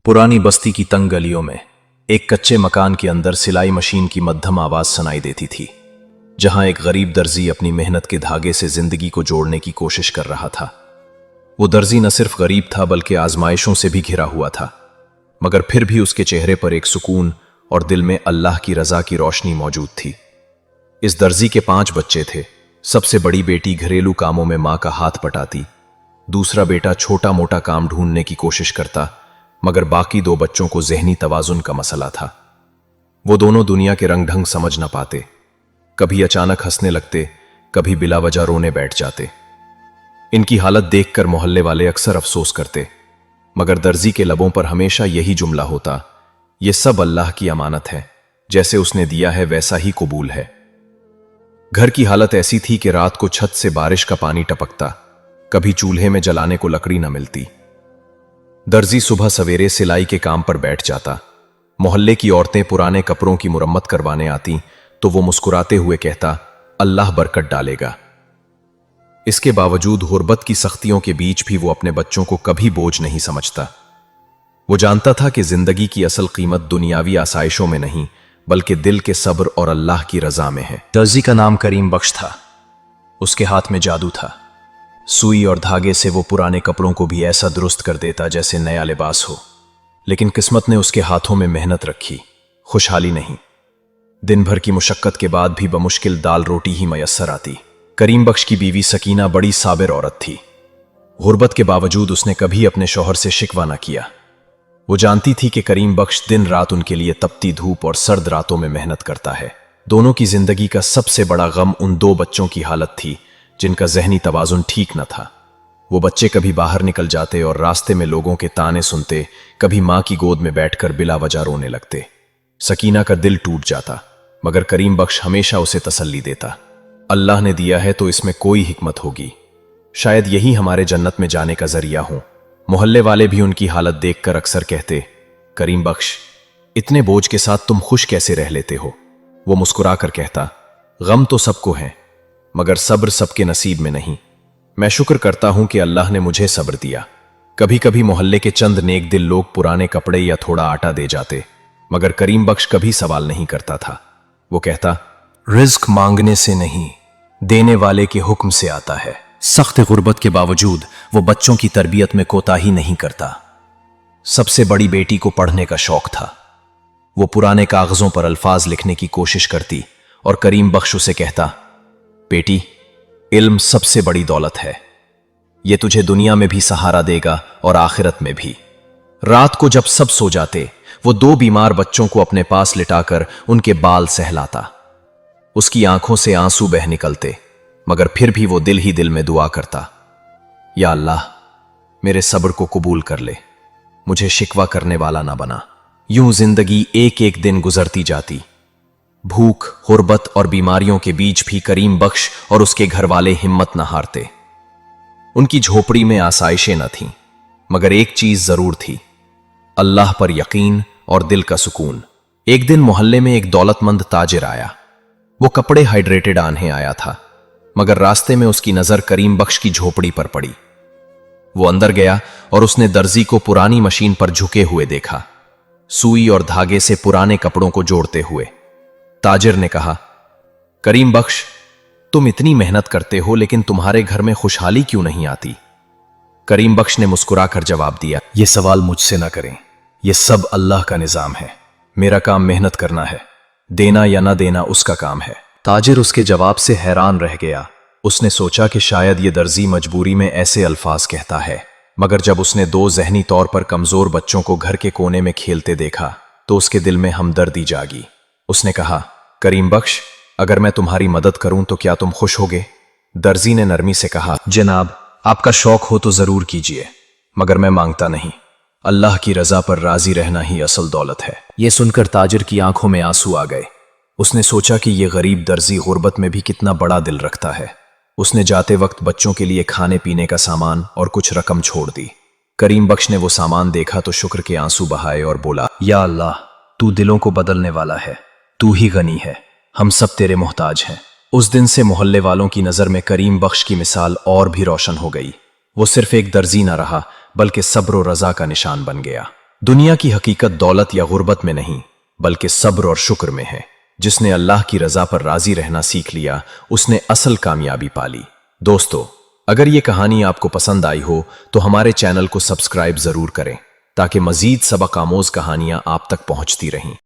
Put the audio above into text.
पुरानी बस्ती की तंग गलियों में एक कच्चे मकान के अंदर सिलाई मशीन की मध्यम आवाज सुनाई देती थी, जहां एक गरीब दर्जी अपनी मेहनत के धागे से जिंदगी को जोड़ने की कोशिश कर रहा था। वो दर्जी न सिर्फ गरीब था बल्कि आजमाइशों से भी घिरा हुआ था, मगर फिर भी उसके चेहरे पर एक सुकून और दिल में अल्लाह की रजा की रोशनी मौजूद थी। इस दर्जी के 5 बच्चे थे। सबसे बड़ी बेटी घरेलू कामों में मां का हाथ पटाती, दूसरा बेटा छोटा मोटा काम ढूंढने की कोशिश करता, मगर बाकी 2 बच्चों को ज़हनी तवाजुन का मसला था। वो दोनों दुनिया के रंग ढंग समझ न पाते, कभी अचानक हंसने लगते, कभी बिला वजह रोने बैठ जाते। इनकी हालत देखकर मोहल्ले वाले अक्सर अफसोस करते, मगर दर्जी के लबों पर हमेशा यही जुमला होता, ये सब अल्लाह की अमानत है, जैसे उसने दिया है वैसा ही कबूल है। घर की हालत ऐसी थी कि रात को छत से बारिश का पानी टपकता, कभी चूल्हे में जलाने को लकड़ी न मिलती। दर्जी सुबह सवेरे सिलाई के काम पर बैठ जाता। मोहल्ले की औरतें पुराने कपड़ों की मुरम्मत करवाने आती तो वो मुस्कुराते हुए कहता, अल्लाह बरकत डालेगा। इसके बावजूद गुर्बत की सख्तियों के बीच भी वो अपने बच्चों को कभी बोझ नहीं समझता। वो जानता था कि जिंदगी की असल कीमत दुनियावी आसाइशों में नहीं बल्कि दिल के सब्र और अल्लाह की रजा में है। दर्जी का नाम करीम बख्श था। उसके हाथ में जादू था। सुई और धागे से वो पुराने कपड़ों को भी ऐसा दुरुस्त कर देता जैसे नया लिबास हो। लेकिन किस्मत ने उसके हाथों में मेहनत रखी, खुशहाली नहीं। दिन भर की मुशक्कत के बाद भी बमुश्किल दाल रोटी ही मयस्सर आती। करीम बख्श की बीवी सकीना बड़ी साबिर औरत थी। गुर्बत के बावजूद उसने कभी अपने शौहर से शिकवा न किया। वो जानती थी कि करीम बख्श दिन रात उनके लिए तपती धूप और सर्द रातों में मेहनत करता है। दोनों की जिंदगी का सबसे बड़ा गम उन 2 बच्चों की हालत थी जिनका ज़हनी तवाजुन ठीक न था। वो बच्चे कभी बाहर निकल जाते और रास्ते में लोगों के ताने सुनते, कभी मां की गोद में बैठकर बिला वजह रोने लगते। सकीना का दिल टूट जाता, मगर करीम बख्श हमेशा उसे तसल्ली देता, अल्लाह ने दिया है तो इसमें कोई हिकमत होगी, शायद यही हमारे जन्नत में जाने का जरिया हो। मोहल्ले वाले भी उनकी हालत देखकर अक्सर कहते, करीम बख्श, इतने बोझ के साथ तुम खुश कैसे रह लेते हो? वो मुस्कुरा कर कहता, गम तो सबको है, मगर सब्र सबके नसीब में नहीं। मैं शुक्र करता हूं कि अल्लाह ने मुझे सब्र दिया। कभी कभी मोहल्ले के चंद नेक दिल लोग पुराने कपड़े या थोड़ा आटा दे जाते, मगर करीम बख्श कभी सवाल नहीं करता था। वो कहता, रिज्क मांगने से नहीं, देने वाले के हुक्म से आता है। सख्त गुर्बत के बावजूद वो बच्चों की तरबियत में कोताही नहीं करता। सबसे बड़ी बेटी को पढ़ने का शौक था। वो पुराने कागजों पर अल्फाज लिखने की कोशिश करती और करीम बख्श उसे कहता, बेटी, इल्म सबसे बड़ी दौलत है, ये तुझे दुनिया में भी सहारा देगा और आखिरत में भी। रात को जब सब सो जाते, वो 2 बीमार बच्चों को अपने पास लिटाकर उनके बाल सहलाता। उसकी आंखों से आंसू बह निकलते, मगर फिर भी वो दिल ही दिल में दुआ करता, या अल्लाह, मेरे सब्र को कबूल कर ले, मुझे शिकवा करने वाला ना बना। यूं जिंदगी एक एक दिन गुजरती जाती। भूख, गुर्बत और बीमारियों के बीच भी करीम बख्श और उसके घर वाले हिम्मत न हारते। उनकी झोपड़ी में आसाइशें न थीं, मगर एक चीज जरूर थी, अल्लाह पर यकीन और दिल का सुकून। एक दिन मोहल्ले में एक दौलतमंद ताजिर आया। वो कपड़े हाइड्रेटेड आन्हे आया था, मगर रास्ते में उसकी नजर करीम बख्श की झोपड़ी पर पड़ी। वो अंदर गया और उसने दर्जी को पुरानी मशीन पर झुके हुए देखा, सुई और धागे से पुराने कपड़ों को जोड़ते हुए। ताजिर ने कहा, करीम बख्श, तुम इतनी मेहनत करते हो लेकिन तुम्हारे घर में खुशहाली क्यों नहीं आती? करीम बख्श ने मुस्कुराकर जवाब दिया, ये सवाल मुझसे ना करें, यह सब अल्लाह का निजाम है। मेरा काम मेहनत करना है, देना या ना देना उसका काम है। ताजिर उसके जवाब से हैरान रह गया। उसने सोचा कि शायद ये दर्जी मजबूरी में ऐसे अल्फाज कहता है, मगर जब उसने 2 ज़हनी तौर पर कमजोर बच्चों को घर के कोने में खेलते देखा तो उसके दिल में हमदर्दी जागी। उसने कहा, करीम बख्श, अगर मैं तुम्हारी मदद करूं तो क्या तुम खुश होगे? दर्जी ने नरमी से कहा, जनाब, आपका शौक हो तो जरूर कीजिए, मगर मैं मांगता नहीं। अल्लाह की रजा पर राजी रहना ही असल दौलत है। यह सुनकर ताजिर की आंखों में आंसू आ गए। उसने सोचा कि यह गरीब दर्जी गुर्बत में भी कितना बड़ा दिल रखता है। उसने जाते वक्त बच्चों के लिए खाने पीने का सामान और कुछ रकम छोड़ दी। करीम बख्श ने वो सामान देखा तो शुक्र के आंसू बहाए और बोला, या अल्लाह, तू दिलों को बदलने वाला है, तू ही गनी है, हम सब तेरे मोहताज हैं। उस दिन से मोहल्ले वालों की नजर में करीम बख्श की मिसाल और भी रोशन हो गई। वो सिर्फ एक दर्जी ना रहा बल्कि सब्र और रजा का निशान बन गया। दुनिया की हकीकत दौलत या गुर्बत में नहीं, बल्कि सब्र और शुक्र में है। जिसने अल्लाह की रजा पर राजी रहना सीख लिया, उसने असल कामयाबी पाली। दोस्तों, अगर ये कहानी आपको पसंद आई हो तो हमारे चैनल को सब्सक्राइब जरूर करें, ताकि मजीद सबक आमोज कहानियां आप तक पहुंचती रहें।